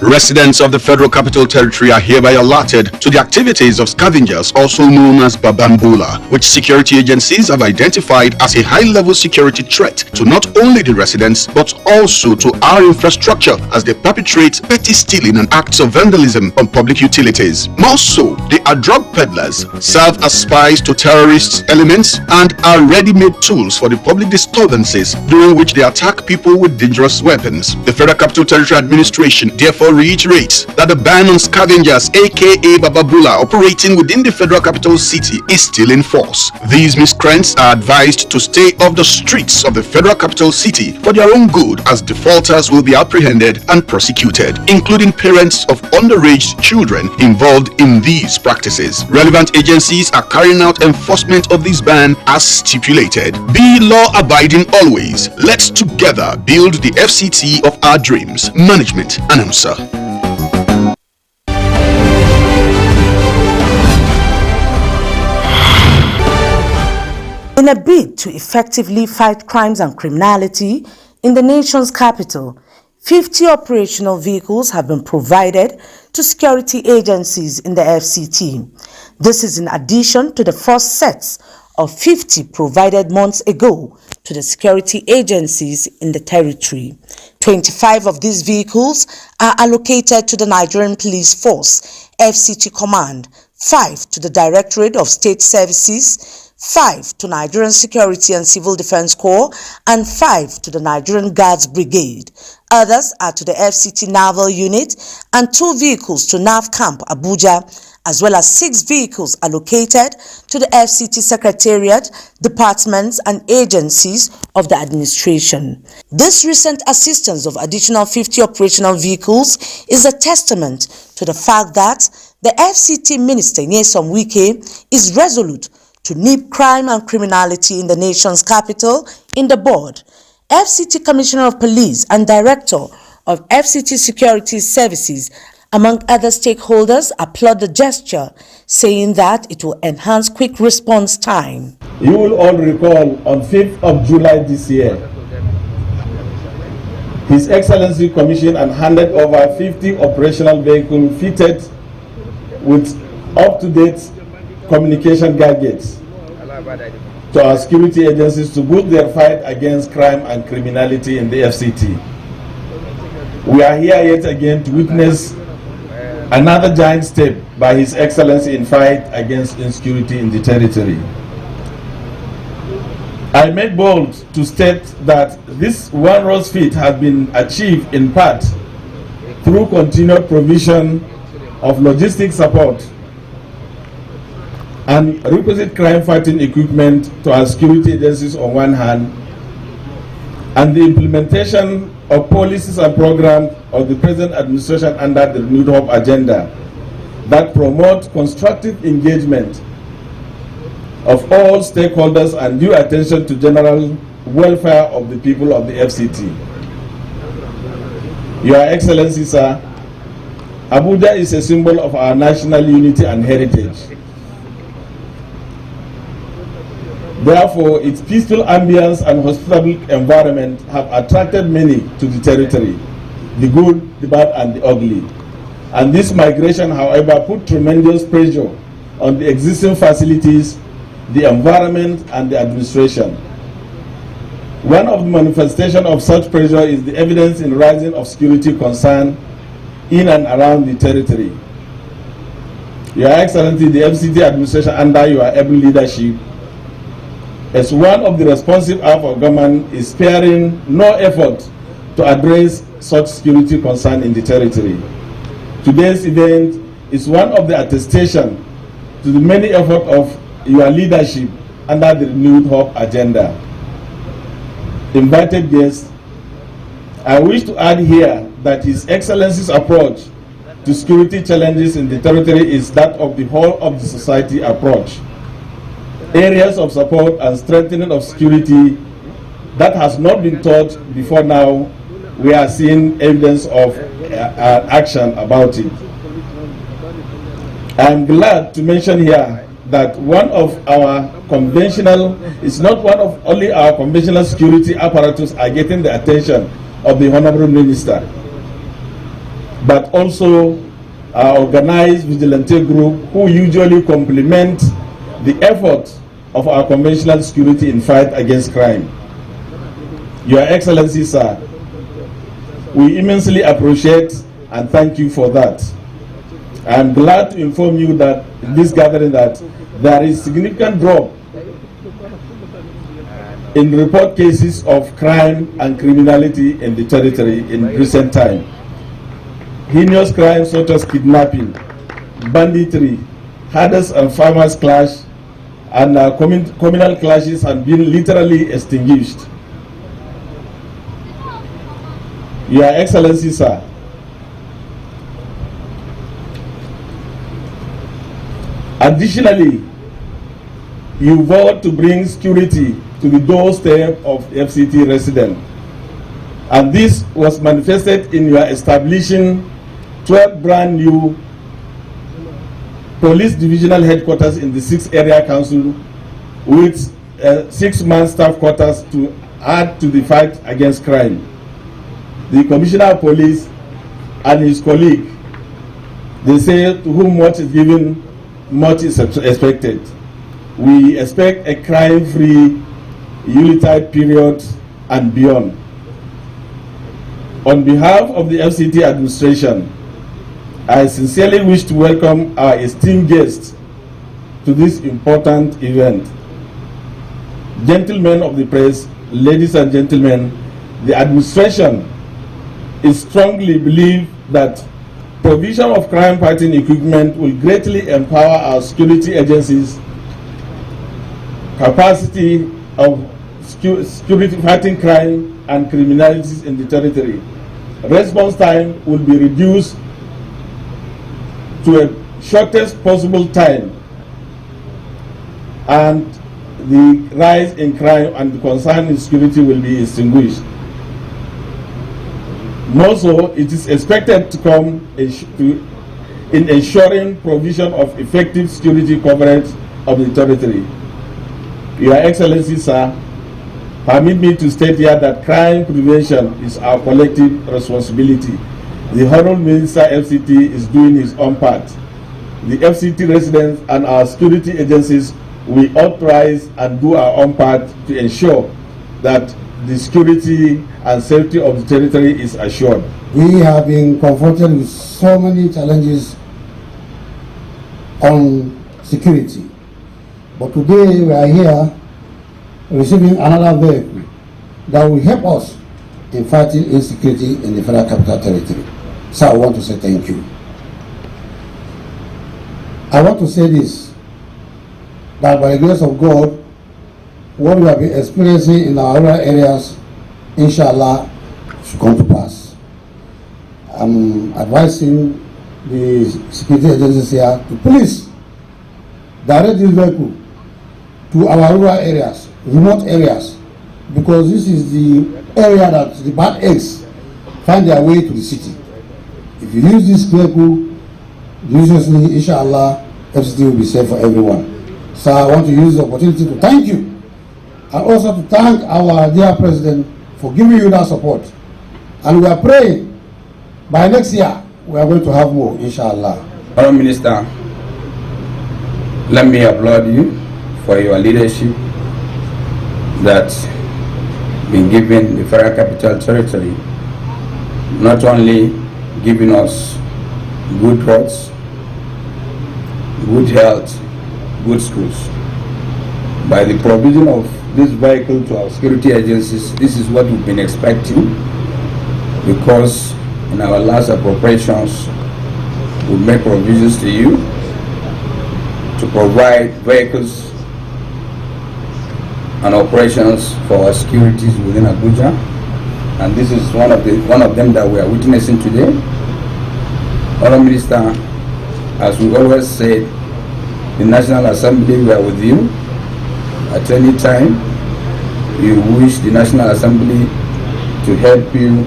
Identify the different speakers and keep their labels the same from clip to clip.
Speaker 1: Residents of the Federal Capital Territory are hereby alerted to the activities of scavengers, also known as Babambula, which security agencies have identified as a high-level security threat to not only the residents but also to our infrastructure as they perpetrate petty stealing and acts of vandalism on public utilities. More so, they are drug peddlers, serve as spies to terrorist elements, and are ready-made tools for the public disturbances during which they attack people with dangerous weapons. The Federal Capital Territory Administration therefore reiterates that the ban on scavengers aka Bababula operating within the Federal Capital City is still in force. These miscreants are advised to stay off the streets of the Federal Capital City for their own good, as defaulters will be apprehended and prosecuted, including parents of underage children involved in these practices. Relevant agencies are carrying out enforcement of this ban as stipulated. Be law-abiding always. Let's together build the FCT of our dreams. Management announcer.
Speaker 2: In a bid to effectively fight crimes and criminality in the nation's capital, 50 operational vehicles have been provided to security agencies in the FCT. This is in addition to the first sets of 50 provided months ago to the security agencies in the territory. 25 of these vehicles are allocated to the Nigerian Police Force, FCT Command, 5 to the Directorate of State Services, 5 to Nigerian Security and Civil Defense Corps, and 5 to the Nigerian Guards Brigade. Others are to the FCT Naval Unit and 2 vehicles to NAV Camp Abuja, as well as 6 vehicles allocated to the FCT Secretariat, departments and agencies of the administration. This recent assistance of additional 50 operational vehicles is a testament to the fact that the FCT Minister Nyesom Wike is resolute to nip crime and criminality in the nation's capital in the board. FCT Commissioner of Police and Director of FCT Security Services, among other stakeholders, applaud the gesture, saying that it will enhance quick response time.
Speaker 3: You will all recall on 5th of July this year, His Excellency commissioned and handed over 50 operational vehicles fitted with up-to-date communication gadgets to our security agencies to boost their fight against crime and criminality in the FCT. We are here yet again to witness another giant step by His Excellency in fight against insecurity in the territory. I make bold to state that this one-rose feat has been achieved in part through continued provision of logistic support and requisite crime-fighting equipment to our security agencies on one hand, and the implementation of policies and programs of the present administration under the Renewed Hope agenda that promote constructive engagement of all stakeholders and due attention to general welfare of the people of the FCT. Your Excellency, sir, Abuja is a symbol of our national unity and heritage. Therefore, its peaceful ambience and hospitable environment have attracted many to the territory, the good, the bad, and the ugly. And this migration, however, put tremendous pressure on the existing facilities, the environment, and the administration. One of the manifestations of such pressure is the evidence in rising of security concern in and around the territory. Your Excellency, the FCT administration under your able leadership, as one of the responsive arm of government, is sparing no effort to address such security concern in the territory. Today's event is one of the attestation to the many efforts of your leadership under the Renewed Hope agenda. Invited guests, I wish to add here that His Excellency's approach to security challenges in the territory is that of the whole of the society approach. Areas of support and strengthening of security that has not been taught before now, we are seeing evidence of action about it. I am glad to mention here that one of our conventional, it's not one of only our conventional security apparatus are getting the attention of the Honorable Minister, but also organized vigilante group who usually complement the effort of our conventional security in fight against crime. Your Excellency, sir, we immensely appreciate and thank you for that. I am glad to inform you that in this gathering that there is significant drop in report cases of crime and criminality in the territory in recent time. Heinous crimes such as kidnapping, banditry, herders and farmers clash, and communal clashes have been literally extinguished. Your Excellency, sir, additionally, you vowed to bring security to the doorstep of FCT residents, and this was manifested in your establishing 12 brand new police divisional headquarters in the 6th area council with 6-man staff quarters to add to the fight against crime. The Commissioner of Police and his colleague, they say to whom much is given, much is expected. We expect a crime-free Yuletide period and beyond. On behalf of the FCT administration, I sincerely wish to welcome our esteemed guests to this important event. Gentlemen of the press, ladies and gentlemen, the administration is strongly believe that provision of crime-fighting equipment will greatly empower our security agencies' capacity of security fighting crime and criminalities in the territory. Response time will be reduced to a shortest possible time, and the rise in crime and the concern in security will be extinguished. More so, it is expected to come in ensuring provision of effective security coverage of the territory. Your Excellency, sir, permit me to state here that crime prevention is our collective responsibility. The Honorable Minister FCT is doing his own part. The FCT residents and our security agencies will authorize and do our own part to ensure that the security and safety of the territory is assured.
Speaker 4: We have been confronted with so many challenges on security, but today we are here receiving another vehicle that will help us in fighting insecurity in the Federal Capital Territory. So I want to say thank you. I want to say this, that by the grace of God, what we have been experiencing in our rural areas, inshallah, should come to pass. I'm advising the security agencies here to please direct this vehicle to our rural areas, remote areas, because this is the area that the bad eggs find their way to the city. If you use this vehicle judiciously, inshallah, FCT will be safe for everyone. So I want to use the opportunity to thank you, and also to thank our dear President for giving you that support. And we are praying by next year we are going to have more, inshallah.
Speaker 5: Prime Minister, let me applaud you for your leadership that's been given the Federal Capital Territory, not only giving us good roads, good health, good schools. By the provision of this vehicle to our security agencies, this is what we've been expecting, because in our last appropriations we made provisions to you to provide vehicles and operations for our securities within Abuja, and this is one of them that we are witnessing today. Honourable Minister, as we always said, the National Assembly, we are with you at any time you wish the National Assembly to help you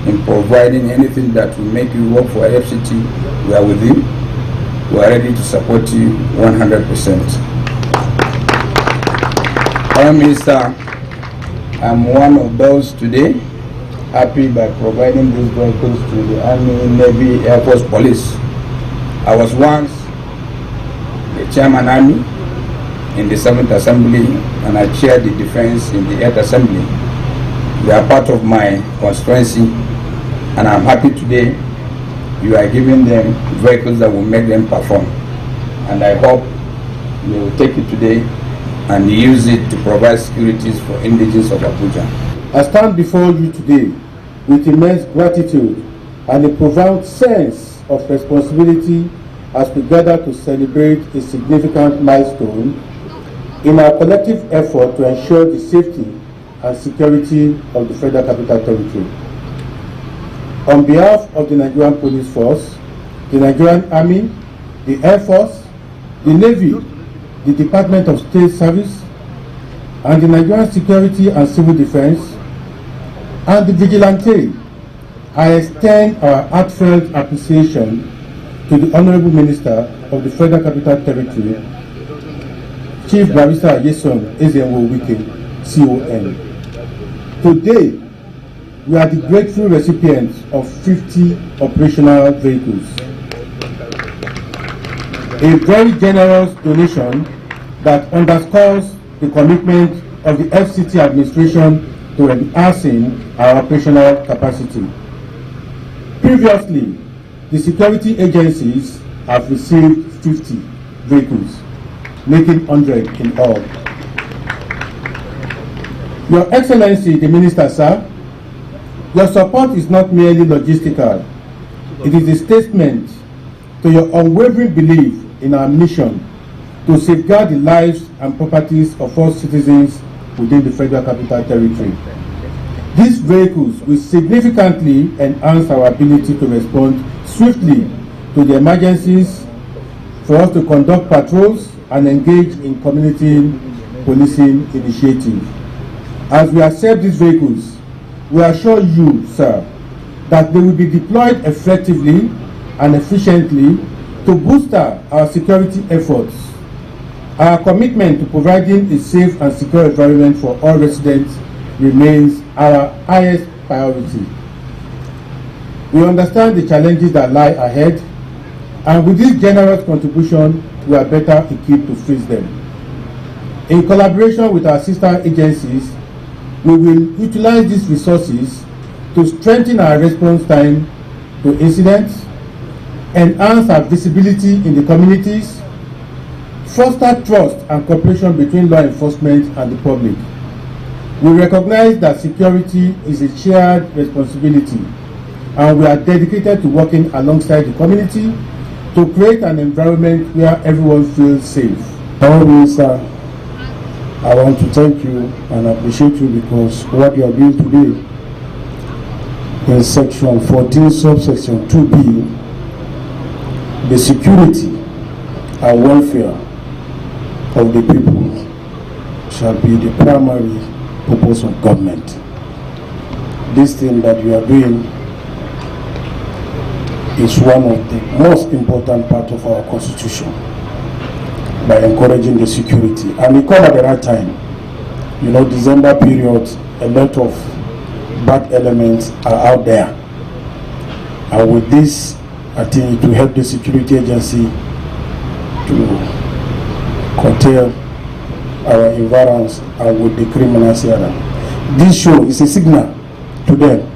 Speaker 5: in providing anything that will make you work for FCT. We are with you. We are ready to support you 100%. Prime Minister, I'm one of those today happy by providing these vehicles to the Army, Navy, Air Force, Police. I was once the Chairman Army in the 7th Assembly, and I chaired the Defense in the 8th Assembly. They are part of my constituency, and I'm happy today you are giving them vehicles that will make them perform. And I hope they will take it today and use it to provide securities for indigenes of Abuja.
Speaker 4: I stand before you today with immense gratitude and a profound sense of responsibility as we gather to celebrate a significant milestone in our collective effort to ensure the safety and security of the Federal Capital Territory. On behalf of the Nigerian Police Force, the Nigerian Army, the Air Force, the Navy, the Department of State Service, and the Nigerian Security and Civil Defense, and the Vigilante, I extend our heartfelt appreciation to the Honorable Minister of the Federal Capital Territory, Chief Barrister Yeson Ezenwo Wike, CON. Today, we are the grateful recipients of 50 operational vehicles. A very generous donation that underscores the commitment of the FCT administration to enhancing our operational capacity. Previously, the security agencies have received 50 vehicles, making 100 in all. Your Excellency, the Minister, sir, your support is not merely logistical. It is a statement to your unwavering belief in our mission to safeguard the lives and properties of all citizens within the Federal Capital Territory. These vehicles will significantly enhance our ability to respond swiftly to the emergencies, for us to conduct patrols and engage in community policing initiatives. As we accept these vehicles, we assure you, sir, that they will be deployed effectively and efficiently to booster our security efforts. Our commitment to providing a safe and secure environment for all residents remains our highest priority. We understand the challenges that lie ahead, and with this generous contribution, we are better equipped to face them. In collaboration with our sister agencies, we will utilize these resources to strengthen our response time to incidents, enhance our visibility in the communities, foster trust and cooperation between law enforcement and the public. We recognize that security is a shared responsibility, and we are dedicated to working alongside the community to create an environment where everyone feels safe.
Speaker 6: Honorable Minister, I want to thank you and appreciate you because what you are doing today in section 14 subsection 2b, the security and welfare of the people shall be the primary purpose of government. This thing that you are doing is one of the most important part of our constitution by encouraging the security, and it come at the right time. You know, December period, a lot of bad elements are out there, and with this I think it will help the security agency to curtail our environs and with the criminals here. This show is a signal to them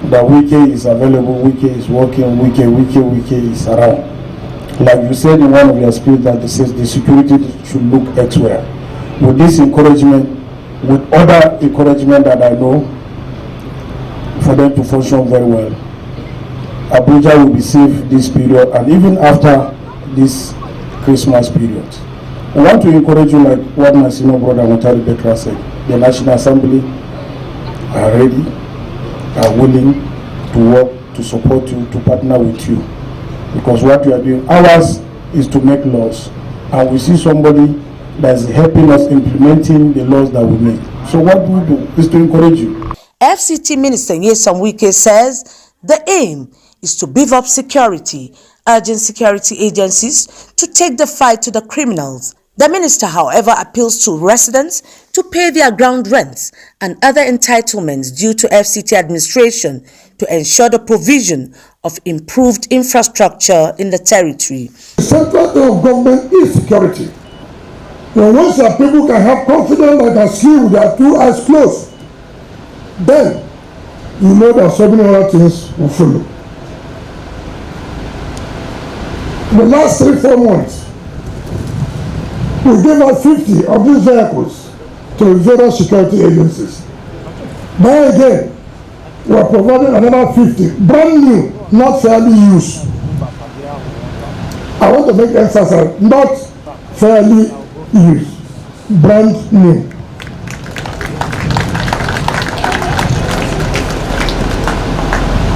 Speaker 6: that Wike is available, Wike is working, Wike is around. Like you said in one of your speeches that it says the security should look elsewhere. With this encouragement, with other encouragement that I know, for them to function very well, Abuja will be safe this period and even after this Christmas period. I want to encourage you, like what my senior brother Mutari Bekra said, the National Assembly are ready, are willing to work, to support you, to partner with you. Because what we are doing, ours is to make laws. And we see somebody that is helping us implementing the laws that we make. So what we do is to encourage you.
Speaker 2: FCT Minister Nyesom Wike says the aim is to beef up security, urging security agencies to take the fight to the criminals The minister, however, appeals to residents to pay their ground rents and other entitlements due to FCT administration to ensure the provision of improved infrastructure in the territory.
Speaker 7: The central aim of government is security. When once your people can have confidence and can sleep with their two eyes closed, then you know that so many other things will follow. The last 3-4 months, we gave out 50 of these vehicles to the various security agencies. Now again, we are providing another 50, brand new, not fairly used. I want to make emphasis, not fairly used, brand new.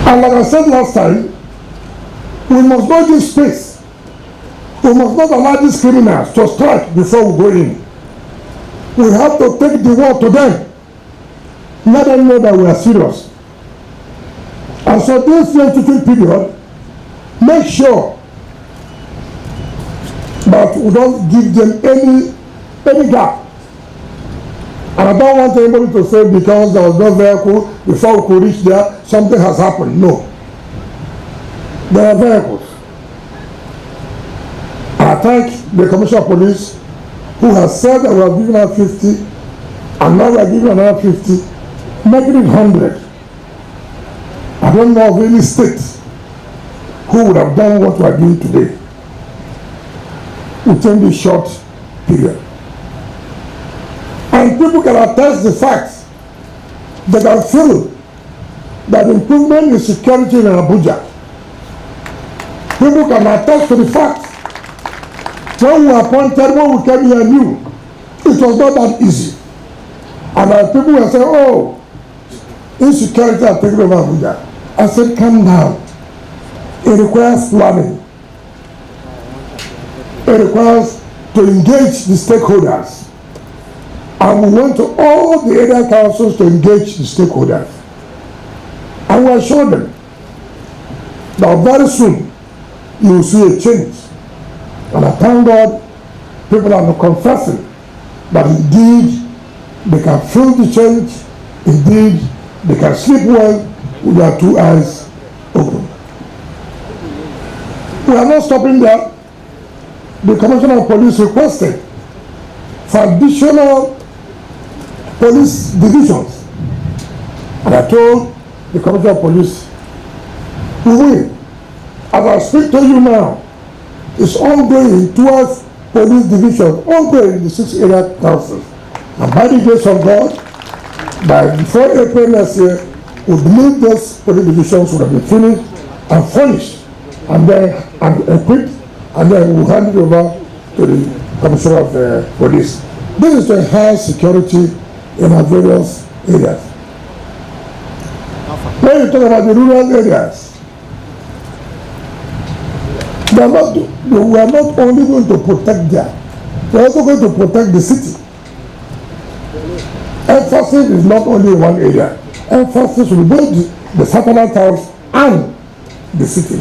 Speaker 7: And like I said last time, we must not give space. We must not allow these criminals to strike before we go in. We have to take the word to them. Let them know that we are serious. And so this year-to-2 period, make sure that we don't give them any gap. And I don't want anybody to say because there was no vehicle before we could reach there, something has happened. No. There are vehicles. I thank the Commissioner of Police who has said that we have given out 50 and now we are giving another 50, making it 100. I don't know of any state who would have done what we are doing today within this short period. And people can attest the fact that I feel that improvement in security in Abuja. People can attest to the fact when we appointed, when we came here new, it was not that easy. And people were saying, oh, insecurity are taking over Abuja. I said, calm down. It requires planning. It requires to engage the stakeholders. And we went to all the area councils to engage the stakeholders. And we assured them that very soon you will see a change. And I thank God people are confessing that indeed they can feel the change, indeed they can sleep well with their two eyes open. We are not stopping there. The Commissioner of Police requested for additional police divisions. And I told the Commissioner of Police, we will, as I speak to you now, it's ongoing towards police division, ongoing in the 6 area councils. And by the grace of God, by before April next year, we believe those police divisions will have been finished and furnished and then equipped, and then we'll hand it over to the Commissioner of Police. This is to enhance security in our various areas. When you talk about the rural areas, we are not only going to protect them, we are also going to protect the city. Emphasis is not only in one area. Emphasis will be both the satellite towns and the city,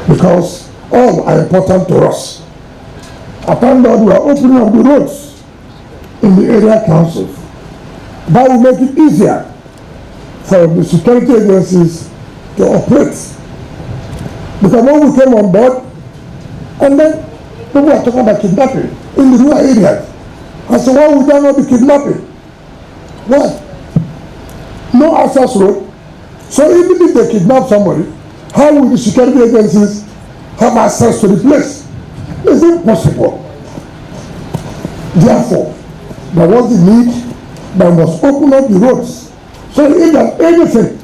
Speaker 7: because all are important to us. I thank God we are opening up the roads in the area councils. That will make it easier for the security agencies to operate. Because when we came on board, and then people were talking about kidnapping in the rural areas. I said, why would there not be kidnapping? Why? No access road. So even if they kidnap somebody, how will the security agencies have access to the place? It's impossible. Therefore, there was the need that must open up the roads. So if there's anything,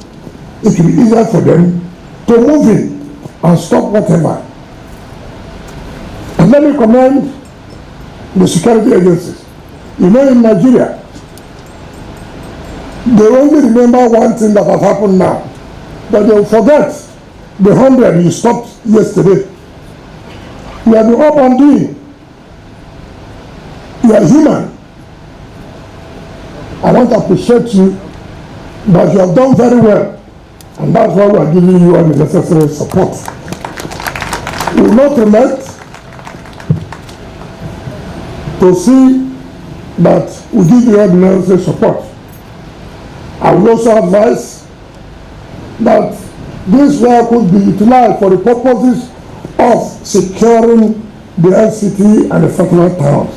Speaker 7: it will be easier for them to move in and stop whatever. And let me commend the security agencies. You know, in Nigeria, they only remember one thing that has happened now, but they will forget the 100 you stopped yesterday. You have been up and doing. You are human. I want to appreciate you, but you have done very well, and that's why we are giving you all the necessary support. We will not relent to to see that we give the ordinance support. I will also advise that this vehicle be utilized for the purposes of securing the FCT and the settlement towns.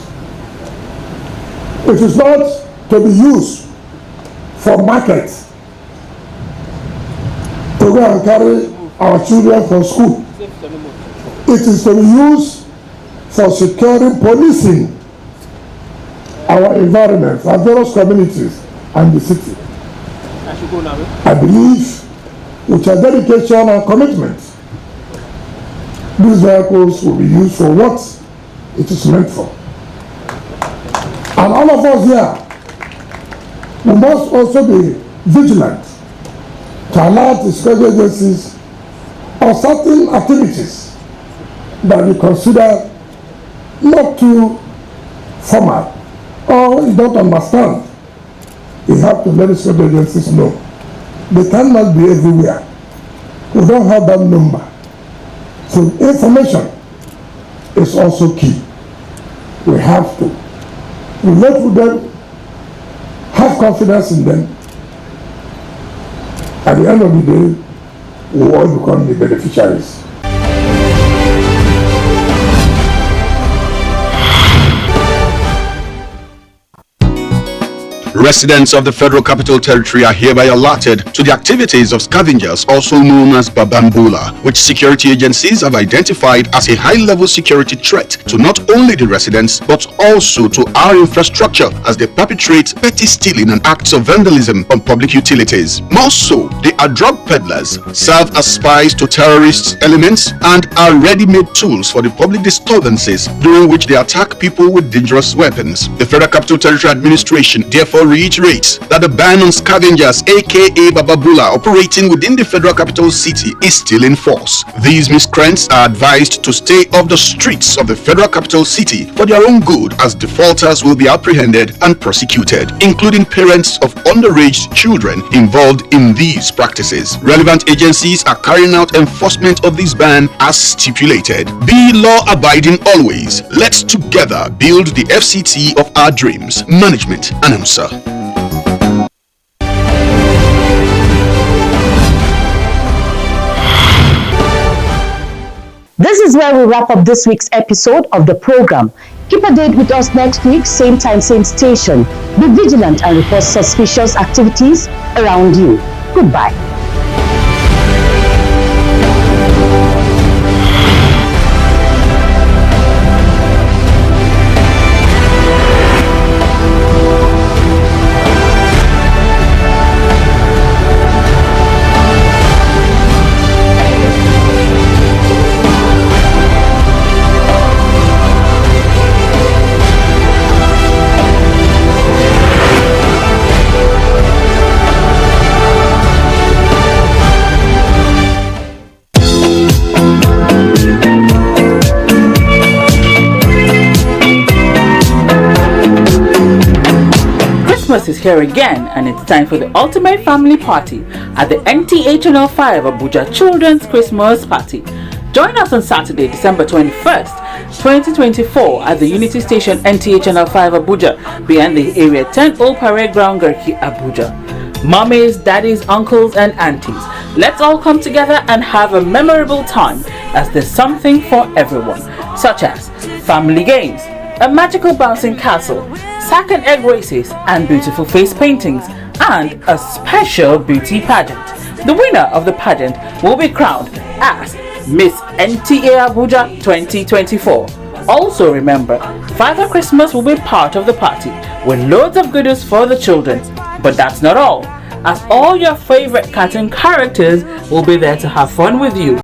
Speaker 7: It is not to be used for market, to go and carry our children from school. It is to be used for securing, policing our environment, our various communities and the city. I believe with your dedication and commitment, these vehicles will be used for what it is meant for. And all of us here, we must also be vigilant to alert the state agencies of certain activities that we consider not too formal or you don't understand. You have to let the state agencies know. They cannot be everywhere. We don't have that number. So information is also key. We have to relate with them, have confidence in them. At the end of the day, we will all become the beneficiaries.
Speaker 1: Residents of the Federal Capital Territory are hereby alerted to the activities of scavengers, also known as Babambula, which security agencies have identified as a high-level security threat to not only the residents but also to our infrastructure as they perpetrate petty stealing and acts of vandalism on public utilities. More so, they are drug peddlers, serve as spies to terrorist elements, and are ready-made tools for the public disturbances during which they attack people with dangerous weapons. The Federal Capital Territory Administration therefore reiterates that the ban on scavengers aka Babambula operating within the Federal Capital City is still in force. These miscreants are advised to stay off the streets of the Federal Capital City for their own good, as defaulters will be apprehended and prosecuted, including parents of underage children involved in these practices. Relevant agencies are carrying out enforcement of this ban as stipulated. Be law-abiding always. Let's together build the FCT of our dreams. Management announcer.
Speaker 2: This is where we wrap up this week's episode of the program. Keep a date with us next week, same time, same station. Be vigilant and report suspicious activities around you. Goodbye.
Speaker 8: Christmas is here again, and it's time for the ultimate family party at the NTA Channel 5 Abuja Children's Christmas Party. Join us on Saturday, December 21st, 2024 at the Unity Station NTA Channel 5 Abuja behind the Area 10 Old Parade Ground, Garki, Abuja. Mummies, daddies, uncles and aunties, let's all come together and have a memorable time, as there's something for everyone, such as family games, a magical bouncing castle, sack and egg races and beautiful face paintings, and a special beauty pageant. The winner of the pageant will be crowned as Miss NTA Abuja 2024. Also remember, Father Christmas will be part of the party with loads of goodies for the children. But that's not all, as all your favorite cartoon characters will be there to have fun with you.